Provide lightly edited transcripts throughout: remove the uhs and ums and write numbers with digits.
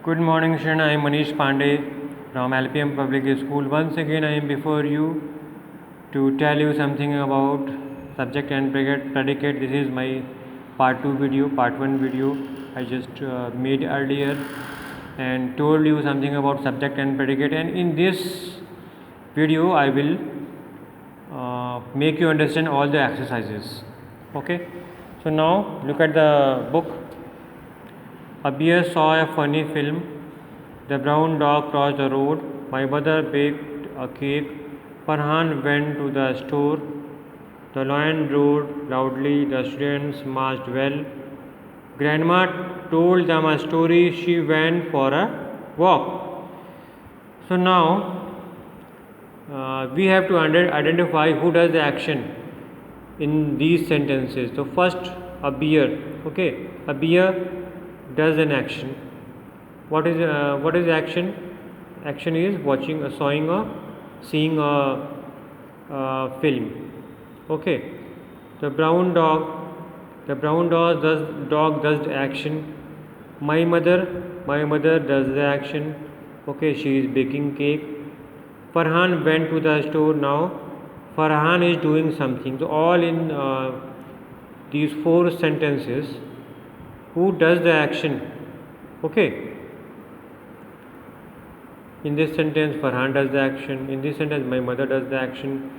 Good morning, Shreya. I am Manish Pandey from LPM Public School. Once again, I am before you to tell you something about subject and predicate. This is my part 2 video, part 1 video I just made earlier and told you something about subject and predicate. And in this video, I will make you understand all the exercises. Okay. So now look at the book. A bear saw a funny film. The brown dog crossed the road. My mother baked a cake. Farhan went to the store. The lion roared loudly. The students marched well. Grandma told them a story. She went for a walk. So now we have to identify who does the action in these sentences. So first, a bear. Okay, a bear does an action. What is action? Action is watching, seeing a film. Okay. The brown dog does the action. My mother does the action. Okay, she is baking cake. Farhan went to the store. Now Farhan is doing something. So all in these 4 sentences, who does the action? Okay. In this sentence, Farhan does the action. In this sentence, my mother does the action.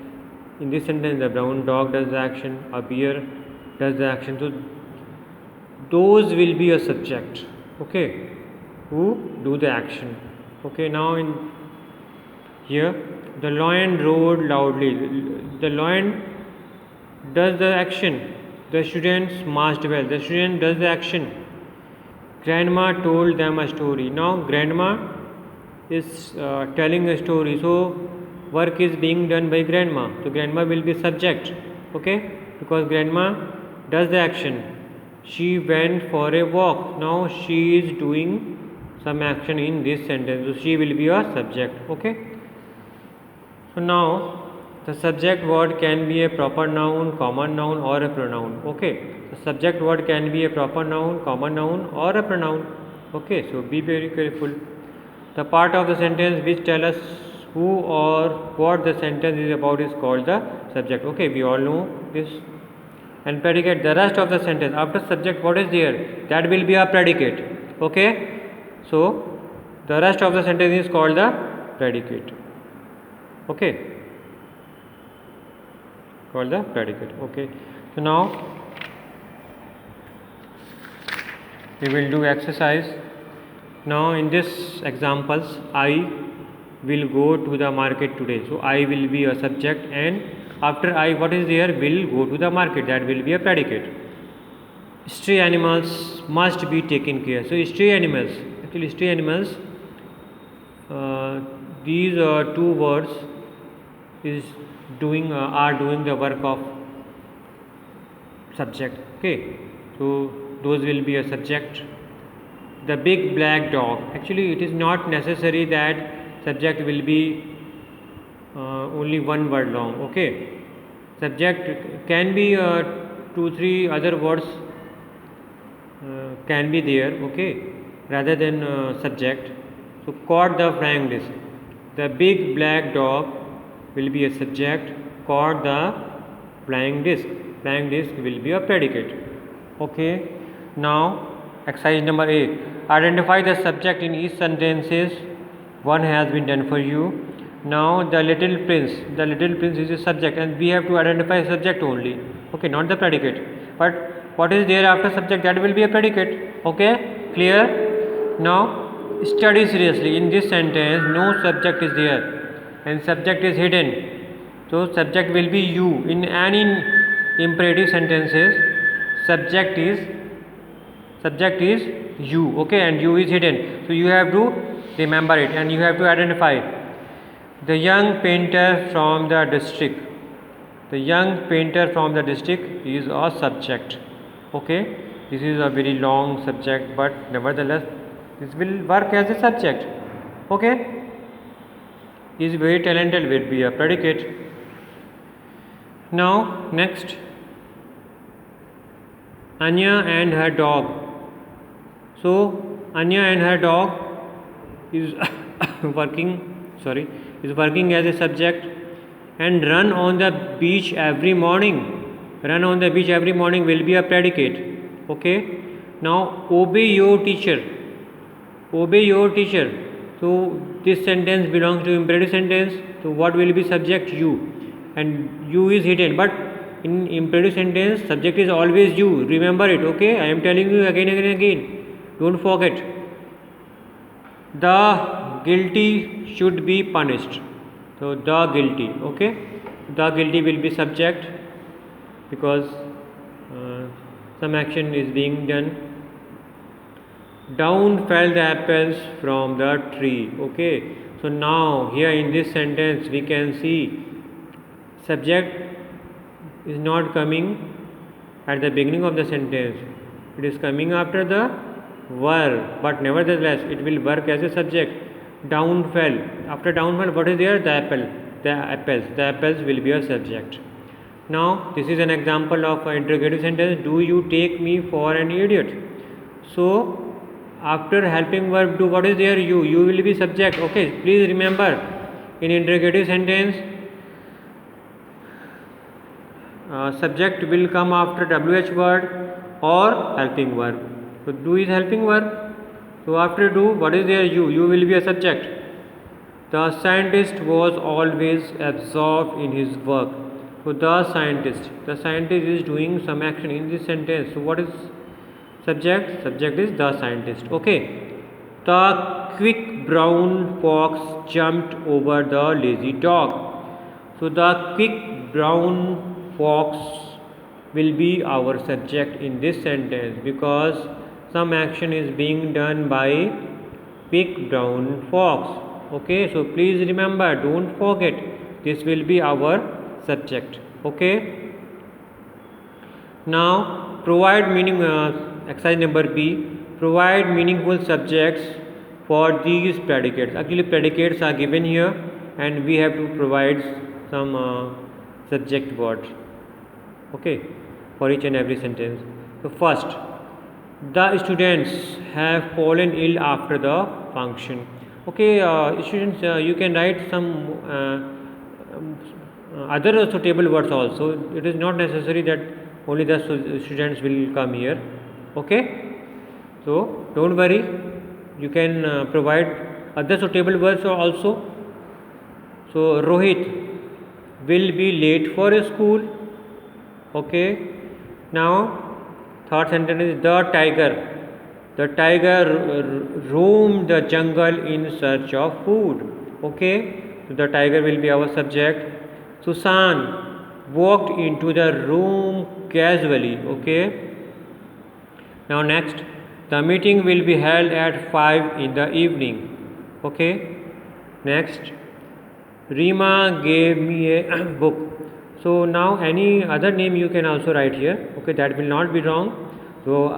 In this sentence, the brown dog does the action. A bear does the action. So those will be a subject. Okay, who do the action. Okay, now in here, the lion roared loudly. The lion does the action. The students marched well. The student does the action. Grandma told them a story. Now grandma is telling a story. So work is being done by grandma. So grandma will be subject. Okay, because grandma does the action. She went for a walk. Now she is doing some action in this sentence. So she will be a subject. Okay. So now the subject word can be a proper noun, common noun or a pronoun. Okay. The subject word can be a proper noun, common noun or a pronoun. Okay. So be very careful. The part of the sentence which tell us who or what the sentence is about is called the subject. Okay. We all know this. And predicate, the rest of the sentence after subject, what is there? That will be a predicate. Okay. So the rest of the sentence is called the predicate. Okay, called the predicate. Okay, so now we will do exercise. Now in this examples, I will go to the market today. So I will be a subject, and after I, what is there? Will go to the market. That will be a predicate. Stray animals must be taken care. So stray animals, actually stray animals, these 2 words is doing are doing the work of subject. Okay, so those will be a subject. The big black dog, actually it is not necessary that subject will be only 1 word long. Okay, subject can be 2-3 other words can be there. Okay, rather than subject. So caught the flying disc. The big black dog will be a subject. Caught the flying disc. Flying disc will be a predicate. Okay. Now exercise number 8. Identify the subject in each sentences. 1 has been done for you. Now the little prince. The little prince is a subject, and we have to identify a subject only. Okay, not the predicate. But what is there after subject? That will be a predicate. Okay, clear? Now study seriously. In this sentence, no subject is there, and subject is hidden. So subject will be you. In any imperative sentences, subject is you. Okay, and you is hidden. So you have to remember it, and you have to identify it. The young painter from the district. The young painter from the district is a subject. Okay, this is a very long subject, but nevertheless this will work as a subject. Okay, is very talented will be a predicate. Now next, Anya and her dog. So Anya and her dog is working is working as a subject, and run on the beach every morning. Run on the beach every morning will be a predicate. Okay, now obey your teacher. Obey your teacher. So this sentence belongs to imperative sentence. So what will be subject? You, and you is hidden, but in imperative sentence subject is always you. Remember it. Okay, I am telling you again and again. Don't forget. The guilty should be punished. So the guilty. Okay, the guilty will be subject because some action is being done. Down fell the apples from the tree. Okay, so now here in this sentence we can see subject is not coming at the beginning of the sentence, it is coming after the verb, but nevertheless it will work as a subject. Down fell, after down fell what is there? The apple, the apples will be a subject. Now this is an example of an interrogative sentence. Do you take me for an idiot? So after helping verb do, what is there? You will be subject. Okay, please remember, in interrogative sentence subject will come after WH word or helping verb. So do is helping verb. So after do, what is there? You will be a subject. The scientist was always absorbed in his work. So the scientist is doing some action in this sentence. So what is subject? Subject is the scientist. Okay. The quick brown fox jumped over the lazy dog. So the quick brown fox will be our subject in this sentence because some action is being done by quick brown fox. Okay, so please remember, don't forget, this will be our subject. Okay, now provide meaning. Exercise number B, provide meaningful subjects for these predicates. Actually predicates are given here and we have to provide some subject words, okay, for each and every sentence. So first, the students have fallen ill after the function. Okay, students, you can write some other suitable words also. It is not necessary that only the students will come here. Okay, so don't worry, you can provide other suitable words also. So Rohit will be late for school. Okay, now third sentence is the tiger roamed the jungle in search of food. Okay, so the tiger will be our subject. Susan walked into the room casually. Okay, now next, the meeting will be held at 5 in the evening. Okay, next, Rima gave me a book. So now any other name you can also write here. Okay, that will not be wrong. So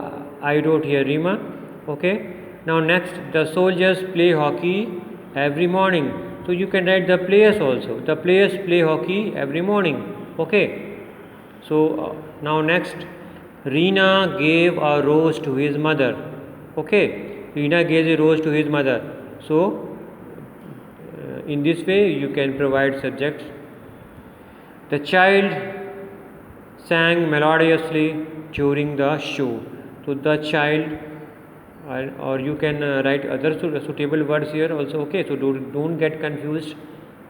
I wrote here Rima. Okay, now next, the soldiers play hockey every morning. So you can write the players also. The players play hockey every morning. Okay, so now next, Reena gave a rose to his mother. Okay, Reena gave a rose to his mother. So in this way you can provide subjects. The child sang melodiously during the show. So the child, or you can write other suitable words here also. Okay, so don't get confused.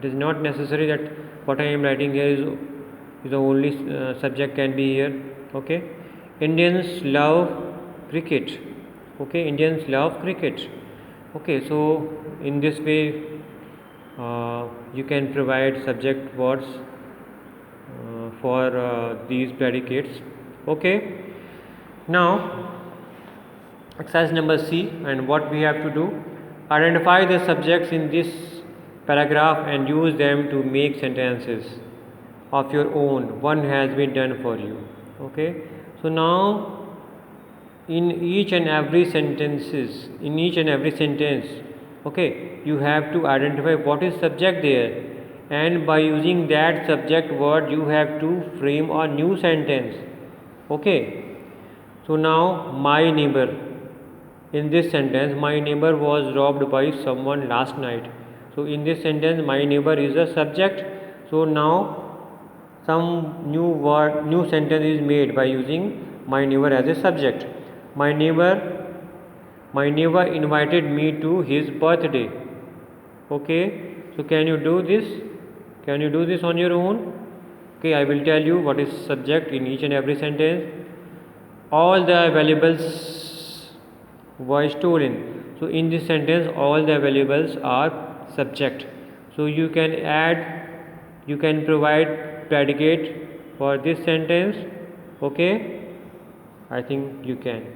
It is not necessary that what I am writing here is the only subject can be here. Okay, Indians love cricket. Okay, Indians love cricket. Okay, so in this way you can provide subject words for these predicates. Okay, now exercise number C, and what we have to do, identify the subjects in this paragraph and use them to make sentences of your own. One has been done for you. Okay, so now in each and every sentence, okay, you have to identify what is subject there, and by using that subject word you have to frame a new sentence. Okay, so now my neighbor. in this sentence, my neighbor was robbed by someone last night. So in this sentence, my neighbor is a subject. So now some new sentence is made by using my neighbor as a subject. My neighbor invited me to his birthday. Okay, so can you do this? Can you do this on your own? Okay, I will tell you what is subject in each and every sentence. All the valuables were stolen. So in this sentence, all the valuables are subject. So you can provide predicate for this sentence. Okay, I think you can.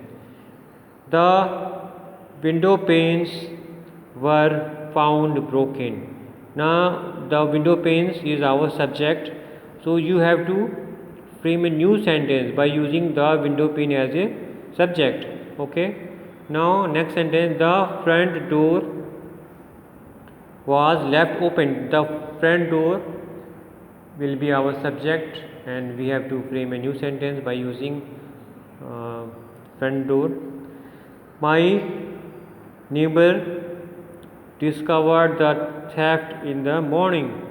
The window panes were found broken. Now the window panes is our subject, so you have to frame a new sentence by using the window pane as a subject. Okay. Now next sentence, the front door was left open. The front door will be our subject, and we have to frame a new sentence by using front door. My neighbor discovered the theft in the morning.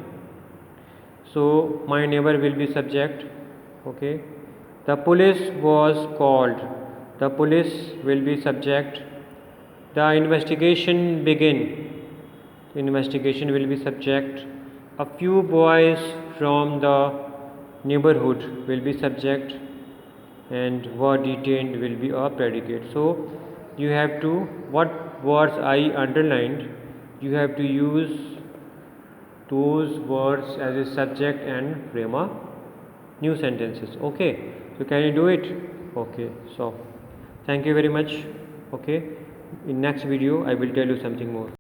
So my neighbor will be subject. Okay. The police was called. The police will be subject. The investigation began. The investigation will be subject. A few boys from the neighborhood will be subject, and were detained will be a predicate. So you have to, what words I underlined, you have to use those words as a subject and frame a new sentences. Okay, so can you do it? Okay, so thank you very much. Okay, in next video I will tell you something more.